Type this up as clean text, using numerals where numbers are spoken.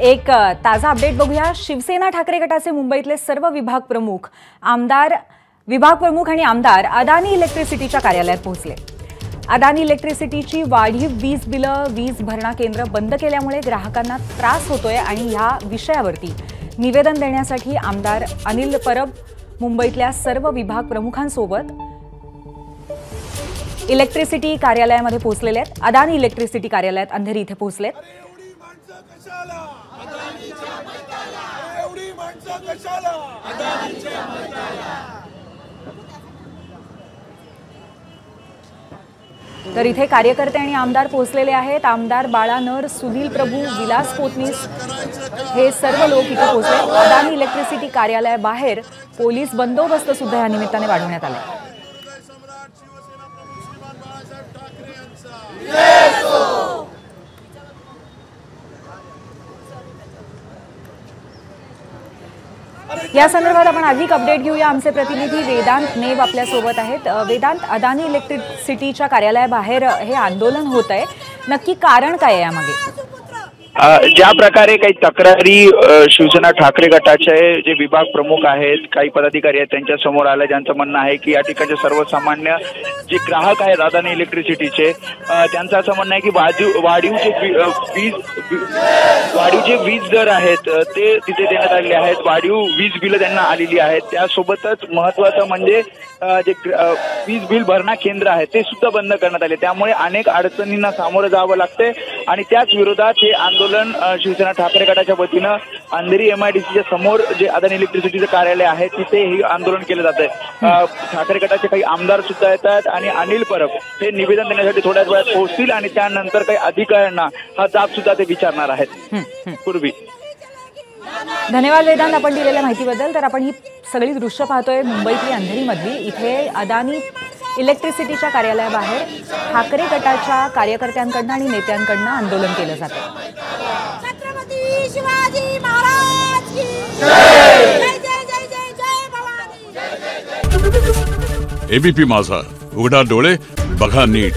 एक ताजा अपडेट बघूया। शिवसेना ठाकरे गटाचे मुंबईतले सर्व विभाग प्रमुख आणि आमदार अदानी इलेक्ट्रिसिटीच्या कार्यालयात पोहोचले। अदानी इलेक्ट्रिसिटीची वाढीव वीज बिलं, वीज भरणा केंद्र बंद केल्यामुळे ग्राहकांना त्रास होतोय आणि ह्या विषयावरती निवेदन देण्यासाठी आमदार अनिल परब मुंबईतल्या सर्व विभाग प्रमुखांसोबत इलेक्ट्रिसिटी कार्यालयामध्ये पोहोचलेले आहेत। अदानी इलेक्ट्रिसिटी कार्यालयात अंधेरी इथे पोहोचलेत। तर इथे कार्यकर्ते आणि आमदार पोहोचलेले आहेत। आमदार बाळा नर, सुनील प्रभू, विलास पोतनीस हे सर्व लोक इथे पोहोचले। अदानी इलेक्ट्रिसिटी कार्यालयाबाहेर पोलीस बंदोबस्त सुद्धा या निमित्ताने वाढवण्यात आला। या संदर्भात आपण अधिक अपडेट घेऊया। आमचे प्रतिनिधी वेदांत नेव आपल्या सोबत आहेत। वेदांत, अदानी इलेक्ट्रिसिटीच्या कार्यालयाबाहेर हे आंदोलन होत आहे, नक्की कारण काय आहे यामागे? ज्या प्रकारे काही तक्रारी शिवसेना ठाकरे गटाचे जे विभाग प्रमुख आहेत, काही पदाधिकारी आहेत, त्यांच्या समोर आले, ज्यांचं म्हणणं आहे की या ठिकाणचे सर्वसामान्य जे ग्राहक आहेत अदानी इलेक्ट्रिसिटीचे, त्यांचं असं म्हणणं आहे की वाढीव जे वीज दर आहेत ते तिथे देण्यात आलेले आहेत, वाढीव वीज बिलं त्यांना आलेली आहेत। त्यासोबतच महत्त्वाचं म्हणजे जे वीज बिल भरणा केंद्र आहे ते सुद्धा बंद करण्यात आले। त्यामुळे अनेक अडचणींना सामोरं जावं लागते आणि त्याच विरोधात हे आंदोलन शिवसेना ठाकरे गटाच्या वतीनं अंधेरी MIDCच्या समोर जे अदानी इलेक्ट्रिसिटीचं कार्यालय आहे तिथे हे आंदोलन केलं जात आहे। ठाकरे गटाचे काही आमदार सुद्धा येतात आणि अनिल परब हे निवेदन देण्यासाठी थोड्याच वेळात पोहोचतील आणि त्यानंतर काही अधिकाऱ्यांना हा जाब सुद्धा ते विचारणार आहेत। पूर्वी धन्यवाद वेदांत आपण दिलेल्या माहितीबद्दल। तर आपण ही सगळी दृश्य पाहतोय मुंबईतली अंधेरीमधली। इथे अदानी इलेक्ट्रिसिटीच्या कार्यालयाबाहेर ठाकरे गटाच्या कार्यकर्त्यांकडनं आणि नेत्यांकडनं आंदोलन केलं जातं। छत्रपती शिवाजी महाराज की जय जय जय जय जय भवानी। ABP माझा, उघडा डोळे बघा नीट।